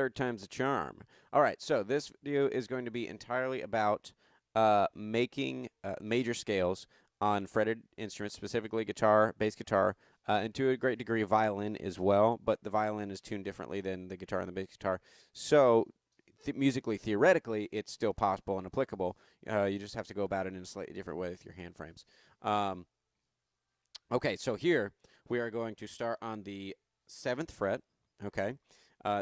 third time's a charm. All right, so this video is going to be entirely about making major scales on fretted instruments, specifically guitar, bass guitar, and to a great degree violin as well, but the violin is tuned differently than the guitar and the bass guitar. So musically, theoretically, it's still possible and applicable. You just have to go about it in a slightly different way with your hand frames. Okay, so here we are going to start on the 7th fret, okay?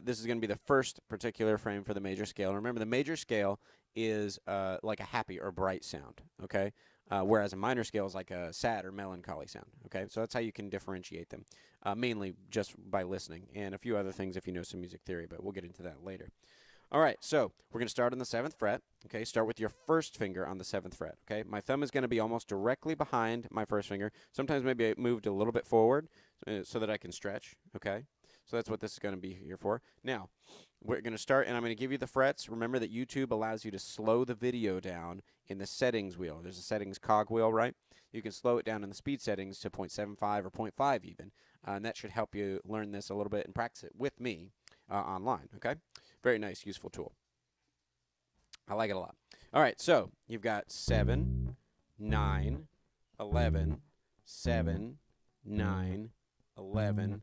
This is going to be the first particular frame for the major scale. And remember, the major scale is like a happy or bright sound, okay? Whereas a minor scale is like a sad or melancholy sound, okay? So that's how you can differentiate them, mainly just by listening, and a few other things if you know some music theory, but we'll get into that later. All right, so we're going to start on the 7th fret, okay? Start with your first finger on the 7th fret, okay? My thumb is going to be almost directly behind my first finger. Sometimes maybe I moved a little bit forward so that I can stretch, okay? So that's what this is going to be here for. Now, we're going to start, and I'm going to give you the frets. Remember that YouTube allows you to slow the video down in the settings wheel. There's a settings cog wheel, right? You can slow it down in the speed settings to 0.75 or 0.5 even, and that should help you learn this a little bit and practice it with me online, okay? Very nice, useful tool. I like it a lot. All right, so you've got 7, 9, 11, 7, 9, 11,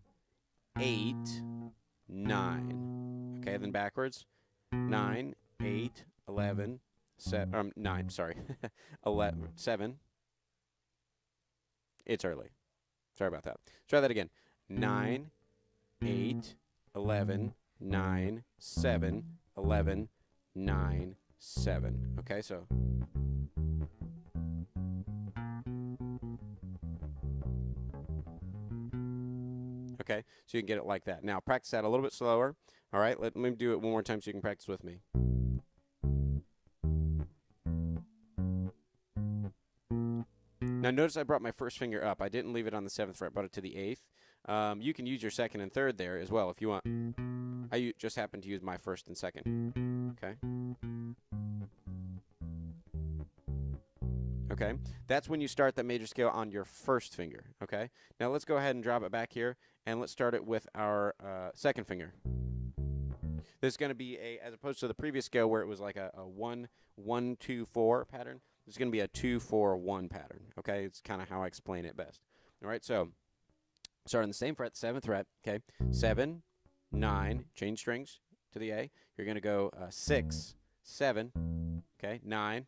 8, 9. Okay, then backwards. 9, 8, 11, 9, sorry. 11, 7. It's early. Sorry about that. Try that again. 9, 8, 11, 9, 7, 11, 9, 7. Okay, so. Okay, so you can get it like that. Now, practice that a little bit slower. All right, let me do it one more time so you can practice with me. Now, notice I brought my first finger up. I didn't leave it on the 7th fret, brought it to the 8th. You can use your 2nd and 3rd there as well if you want. I just happen to use my 1st and 2nd. Okay. Okay. That's when you start that major scale on your 1st finger. Okay. Now let's go ahead and drop it back here, and let's start it with our 2nd finger. This is going to be as opposed to the previous scale where it was like a 1, 1, 2, 4 pattern. This is going to be a 2, 4, 1 pattern. Okay. It's kind of how I explain it best. All right. So start on the same fret, 7th fret. Okay. 7, 9, change strings to the A. You're going to go 6, 7, okay, 9,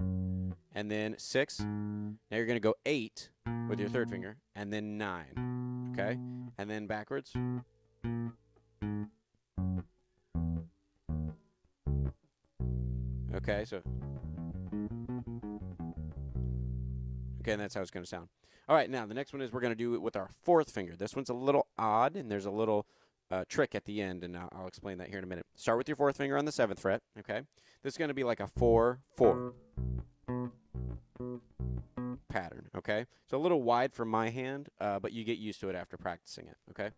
and then 6. Now you're going to go 8 with your 3rd finger, and then 9, okay, and then backwards. Okay, so. Okay, and that's how it's going to sound. All right, now the next one is we're going to do it with our 4th finger. This one's a little odd, and there's a little trick at the end, and I'll explain that here in a minute. Start with your 4th finger on the 7th fret, okay? This is going to be like a 4, 4 pattern, okay? It's a little wide for my hand, but you get used to it after practicing it, okay?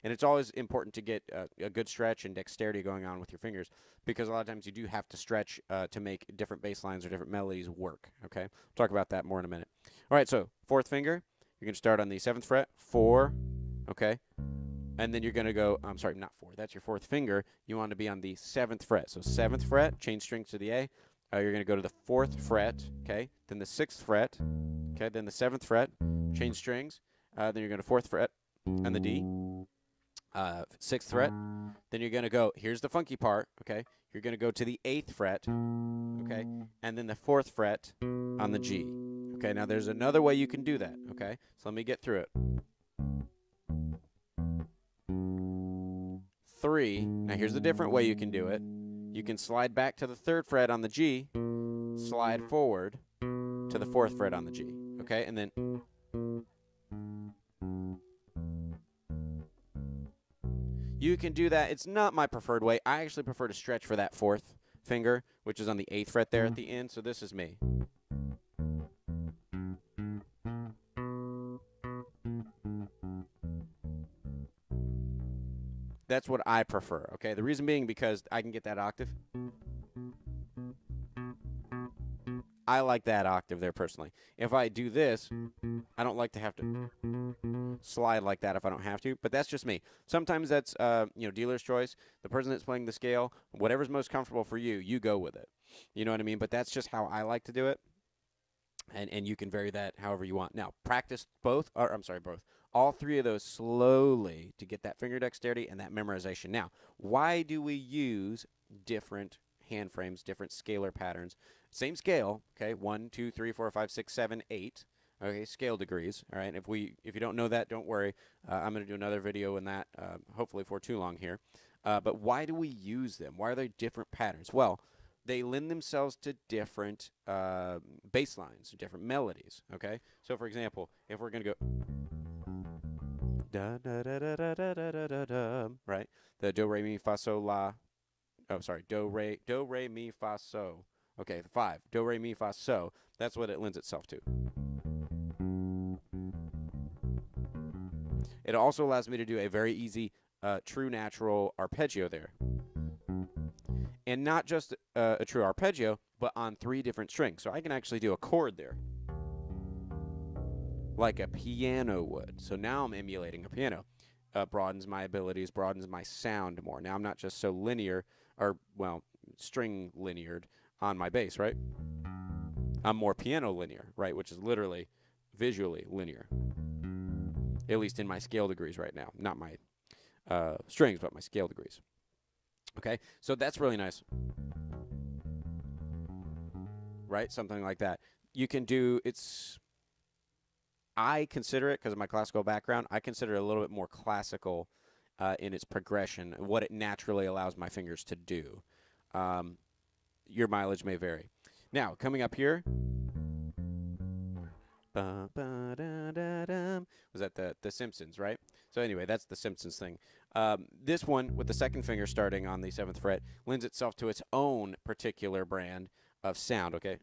And it's always important to get a good stretch and dexterity going on with your fingers, because a lot of times you do have to stretch to make different bass lines or different melodies work, okay? We'll talk about that more in a minute. All right, so 4th finger, you're going to start on the 7th fret, 4, okay? And then you're going to go, I'm sorry, not 4. That's your 4th finger. You want to be on the 7th fret. So 7th fret, change strings to the A. You're going to go to the 4th fret, okay? Then the 6th fret, okay? Then the 7th fret, change strings. Then you're going to 4th fret on the D. 6th fret. Then you're going to go, here's the funky part, okay? You're going to go to the 8th fret, okay? And then the 4th fret on the G. Okay, now there's another way you can do that, okay? So let me get through it. 3. Now here's the different way you can do it. You can slide back to the 3rd fret on the G, slide forward to the 4th fret on the G, okay? And then you can do that. It's not my preferred way. I actually prefer to stretch for that 4th finger, which is on the 8th fret there at the end, so this is me. That's what I prefer, okay? The reason being because I can get that octave. I like that octave there personally. If I do this, I don't like to have to slide like that if I don't have to, but that's just me. Sometimes that's dealer's choice. The person that's playing the scale, whatever's most comfortable for you, you go with it. You know what I mean? But that's just how I like to do it. And you can vary that however you want. Now, practice both, or I'm sorry, both. All three of those slowly to get that finger dexterity and that memorization. Now, why do we use different hand frames, different scalar patterns? Same scale, okay, 1, 2, 3, 4, 5, 6, 7, 8. Okay, scale degrees. All right, if you don't know that, don't worry. I'm going to do another video in that, hopefully for too long here. But why do we use them? Why are they different patterns? Well, they lend themselves to different bass lines, different melodies. Okay, so for example, if we're going to go da da da da da da da da da, right? The do re mi fa sol la. Oh, sorry, do re mi fa so. Okay, the 5 do re mi fa so. That's what it lends itself to. It also allows me to do a very easy true natural arpeggio there. And not just a true arpeggio, but on 3 different strings. So I can actually do a chord there, like a piano would. So now I'm emulating a piano. Broadens my abilities, broadens my sound more. Now I'm not just so linear, or, well, string lineared on my bass, right? I'm more piano linear, right, which is literally visually linear, at least in my scale degrees right now. Not my strings, but my scale degrees. Okay, so that's really nice, right? Something like that. You can do, I consider it, because of my classical background, I consider it a little bit more classical in its progression, what it naturally allows my fingers to do. Your mileage may vary. Now, coming up here, was that the Simpsons, right? So anyway, that's the Simpsons thing. This one, with the second finger starting on the 7th fret, lends itself to its own particular brand of sound, okay?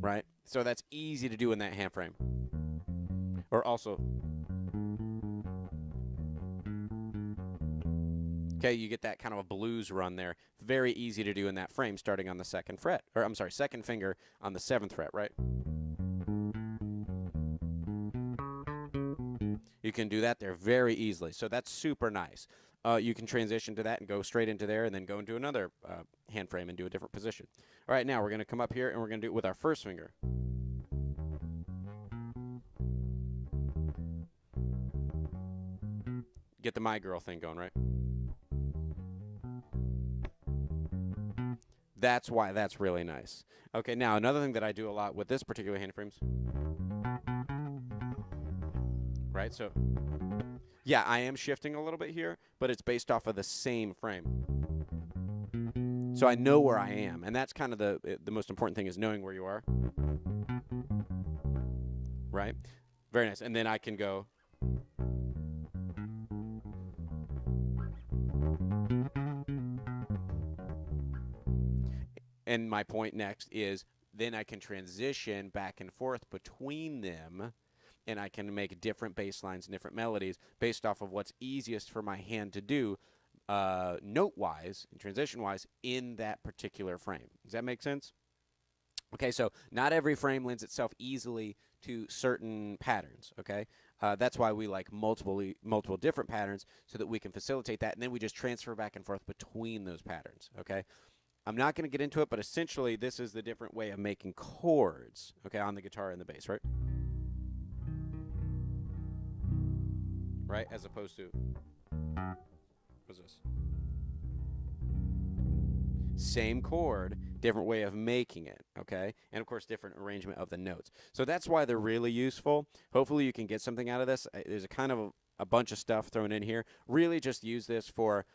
Right? So that's easy to do in that hand frame. Or also, okay, you get that kind of a blues run there. Very easy to do in that frame starting on the 2nd fret. Or, I'm sorry, 2nd finger on the 7th fret, right? You can do that there very easily. So that's super nice. You can transition to that and go straight into there and then go into another hand frame and do a different position. All right, now we're going to come up here and we're going to do it with our first finger. Get the My Girl thing going, right? That's why that's really nice. Okay, now another thing that I do a lot with this particular hand frames, right? So, yeah, I am shifting a little bit here, but it's based off of the same frame. So I know where I am, and that's kind of the most important thing, is knowing where you are. Right? Very nice. And then I can go. And my point next is then I can transition back and forth between them, and I can make different bass lines and different melodies based off of what's easiest for my hand to do note-wise and transition-wise in that particular frame. Does that make sense? Okay, so not every frame lends itself easily to certain patterns, okay? That's why we like multiple different patterns, so that we can facilitate that, and then we just transfer back and forth between those patterns, okay? I'm not going to get into it, but essentially this is the different way of making chords, okay, on the guitar and the bass, right? Right, as opposed to, what's this? Same chord, different way of making it, okay? And, of course, different arrangement of the notes. So that's why they're really useful. Hopefully you can get something out of this. There's a kind of a bunch of stuff thrown in here. Really just use this for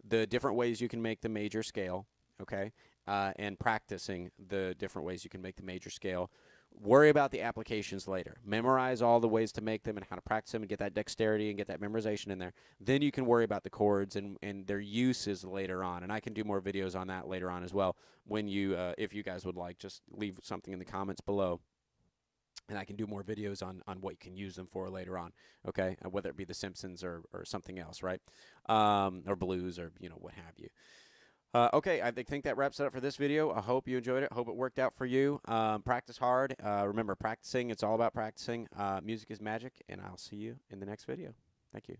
the different ways you can make the major scale, okay? And practicing the different ways you can make the major scale. Worry about the applications later. Memorize all the ways to make them and how to practice them and get that dexterity and get that memorization in there. Then you can worry about the chords and their uses later on. And I can do more videos on that later on as well. When you, if you guys would like, just leave something in the comments below. and I can do more videos on what you can use them for later on, okay? Whether it be The Simpsons or something else, right? Or blues or, what have you. Okay, I think that wraps it up for this video. I hope you enjoyed it. Hope it worked out for you. Practice hard. Remember, practicing, it's all about practicing. Music is magic, and I'll see you in the next video. Thank you.